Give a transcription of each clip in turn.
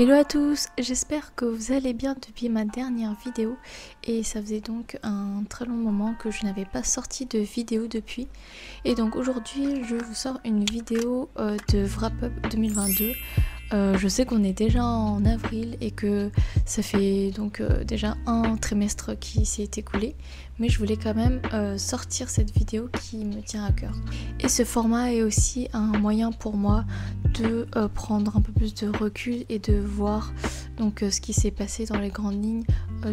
Hello à tous, j'espère que vous allez bien depuis ma dernière vidéo et ça faisait donc un très long moment que je n'avais pas sorti de vidéo depuis et donc aujourd'hui je vous sors une vidéo de Wrap Up 2022. Je sais qu'on est déjà en avril et que ça fait donc déjà un trimestre qui s'est écoulé, mais je voulais quand même sortir cette vidéo qui me tient à cœur. Et ce format est aussi un moyen pour moi de prendre un peu plus de recul et de voir donc ce qui s'est passé dans les grandes lignes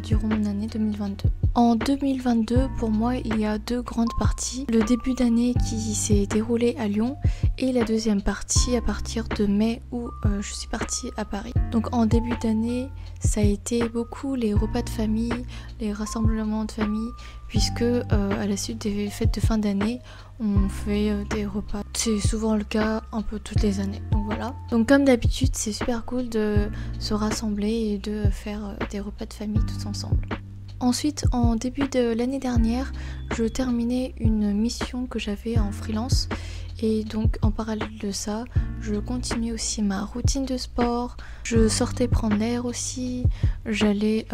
durant mon année 2022. En 2022, pour moi, il y a deux grandes parties. Le début d'année qui s'est déroulé à Lyon et la deuxième partie à partir de mai où je suis partie à Paris. Donc en début d'année, ça a été beaucoup les repas de famille, les rassemblements de famille, puisque à la suite des fêtes de fin d'année, on fait des repas. C'est souvent le cas un peu toutes les années, donc voilà. Donc comme d'habitude, c'est super cool de se rassembler et de faire des repas de famille tous ensemble. Ensuite, en début de l'année dernière, je terminais une mission que j'avais en freelance et donc en parallèle de ça, je continuais aussi ma routine de sport, je sortais prendre l'air aussi, j'allais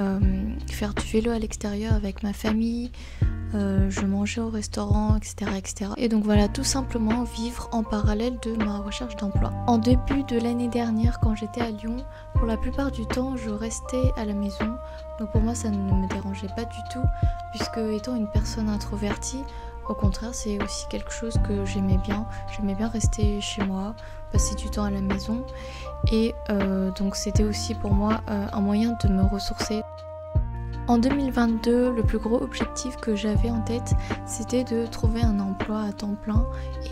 faire du vélo à l'extérieur avec ma famille, je mangeais au restaurant, etc., etc. Et donc voilà, tout simplement vivre en parallèle de ma recherche d'emploi. En début de l'année dernière, quand j'étais à Lyon, pour la plupart du temps, je restais à la maison. Donc pour moi, ça ne me dérangeait pas du tout, puisque étant une personne introvertie, au contraire, c'est aussi quelque chose que j'aimais bien. J'aimais bien rester chez moi, passer du temps à la maison. Et donc c'était aussi pour moi un moyen de me ressourcer. En 2022, le plus gros objectif que j'avais en tête, c'était de trouver un emploi à temps plein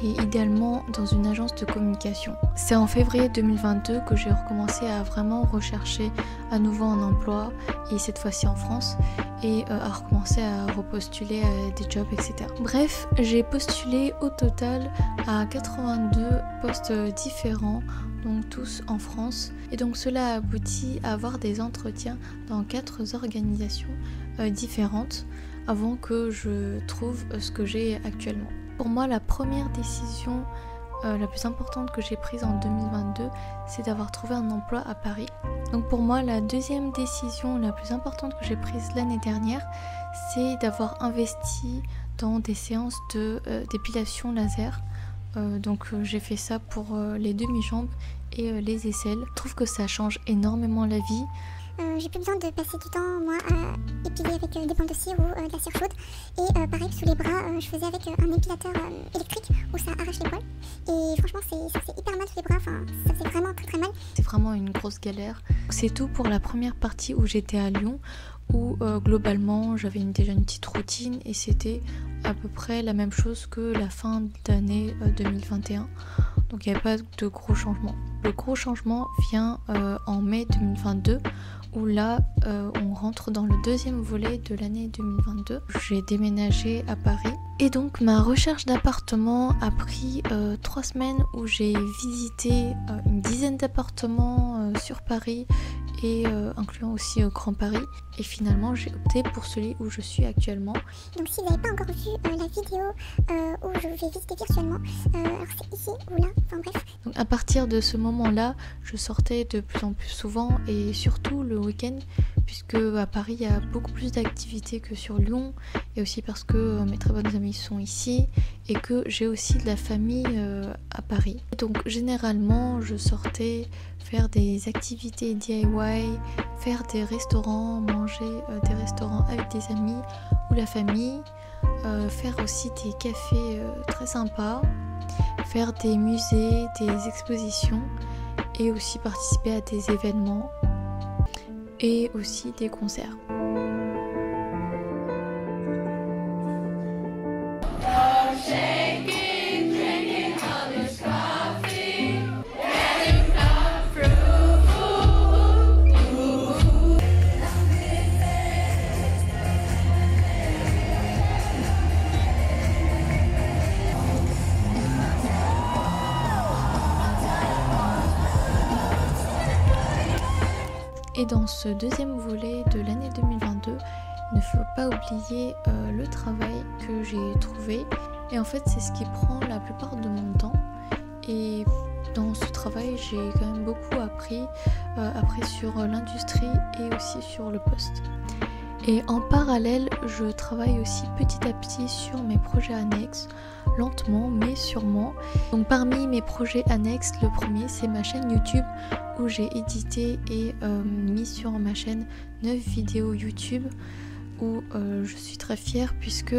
et idéalement dans une agence de communication. C'est en février 2022 que j'ai recommencé à vraiment rechercher à nouveau un emploi et cette fois-ci en France et à recommencer à repostuler à des jobs, etc. Bref, j'ai postulé au total à 82 postes différents, donc tous en France, et donc cela a abouti à avoir des entretiens dans 4 organisations différentes avant que je trouve ce que j'ai actuellement. Pour moi, la première décision la plus importante que j'ai prise en 2022, c'est d'avoir trouvé un emploi à Paris. Donc pour moi, la deuxième décision la plus importante que j'ai prise l'année dernière, c'est d'avoir investi dans des séances de d'épilation laser. Donc j'ai fait ça pour les demi-jambes et les aisselles. Je trouve que ça change énormément la vie. J'ai plus besoin de passer du temps moi à épiler avec des bandes de cire ou de la cire chaude. Et pareil sous les bras, je faisais avec un épilateur électrique où ça arrache les poils. Et franchement ça fait hyper mal sous les bras, enfin ça fait vraiment très mal. C'est vraiment une grosse galère. C'est tout pour la première partie où j'étais à Lyon, où globalement j'avais déjà une petite routine et c'était à peu près la même chose que la fin d'année 2021. Donc il n'y avait pas de gros changements. Le gros changement vient en mai 2022 où là on rentre dans le deuxième volet de l'année 2022. J'ai déménagé à Paris et donc ma recherche d'appartement a pris 3 semaines où j'ai visité une dizaine d'appartements sur Paris et incluant aussi Grand Paris, et finalement j'ai opté pour celui où je suis actuellement. Donc si vous n'avez pas encore vu la vidéo où je vais visiter virtuellement, alors c'est ici ou là, enfin bref. Donc à partir de ce moment-là, je sortais de plus en plus souvent et surtout le week-end, puisque à Paris il y a beaucoup plus d'activités que sur Lyon, et aussi parce que mes très bonnes amies sont ici et que j'ai aussi de la famille à Paris. Donc généralement je sortais faire des activités DIY, faire des restaurants, manger des restaurants avec des amis ou la famille, faire aussi des cafés très sympas, faire des musées, des expositions et aussi participer à des événements et aussi des concerts. Et dans ce deuxième volet de l'année 2022, il ne faut pas oublier le travail que j'ai trouvé. Et en fait, c'est ce qui prend la plupart de mon temps. Et dans ce travail, j'ai quand même beaucoup appris après sur l'industrie et aussi sur le poste. Et en parallèle, je travaille aussi petit à petit sur mes projets annexes, lentement mais sûrement. Donc parmi mes projets annexes, le premier c'est ma chaîne YouTube où j'ai édité et mis sur ma chaîne 9 vidéos YouTube où je suis très fière puisque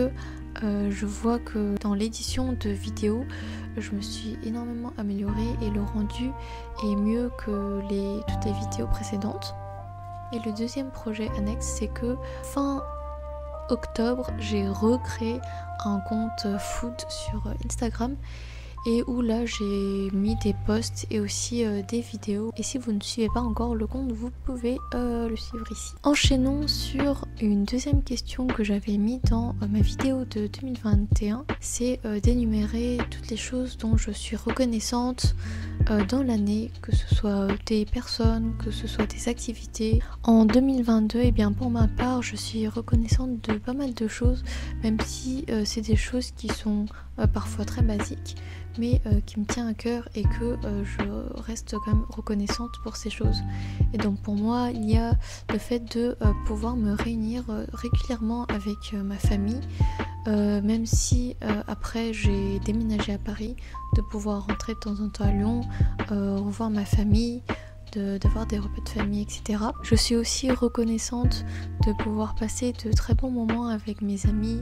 je vois que dans l'édition de vidéos, je me suis énormément améliorée et le rendu est mieux que toutes les vidéos précédentes. Et le deuxième projet annexe, c'est que fin octobre, j'ai recréé un compte food sur Instagram et où là j'ai mis des posts et aussi des vidéos. Et si vous ne suivez pas encore le compte, vous pouvez le suivre ici. Enchaînons sur une deuxième question que j'avais mis dans ma vidéo de 2021, c'est d'énumérer toutes les choses dont je suis reconnaissante dans l'année, que ce soit des personnes, que ce soit des activités. En 2022, et bien pour ma part, je suis reconnaissante de pas mal de choses, même si c'est des choses qui sont parfois très basiques, mais qui me tient à cœur et que je reste quand même reconnaissante pour ces choses. Et donc pour moi, il y a le fait de pouvoir me réunir régulièrement avec ma famille, même si après j'ai déménagé à Paris, de pouvoir rentrer de temps en temps à Lyon, revoir ma famille, d'avoir des repas de famille, etc. Je suis aussi reconnaissante de pouvoir passer de très bons moments avec mes amis,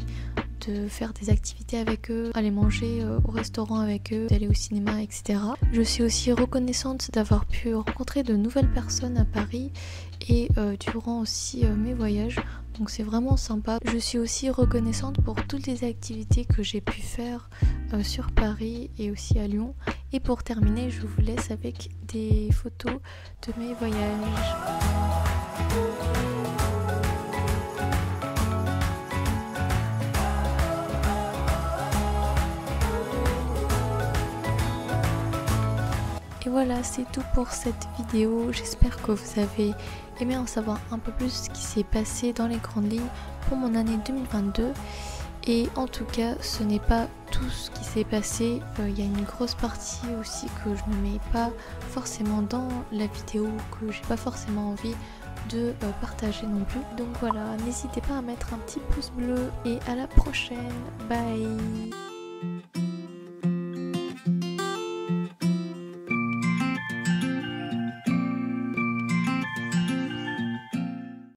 de faire des activités avec eux, aller manger au restaurant avec eux, d'aller au cinéma, etc. Je suis aussi reconnaissante d'avoir pu rencontrer de nouvelles personnes à Paris et durant aussi mes voyages. Donc c'est vraiment sympa. Je suis aussi reconnaissante pour toutes les activités que j'ai pu faire sur Paris et aussi à Lyon. Et pour terminer, je vous laisse avec des photos de mes voyages. Et voilà, c'est tout pour cette vidéo. J'espère que vous avez aimé en savoir un peu plus ce qui s'est passé dans les grandes lignes pour mon année 2022. Et en tout cas, ce n'est pas tout ce qui s'est passé. Il y a une grosse partie aussi que je ne mets pas forcément dans la vidéo, que j'ai pas forcément envie de partager non plus. Donc voilà, n'hésitez pas à mettre un petit pouce bleu et à la prochaine. Bye!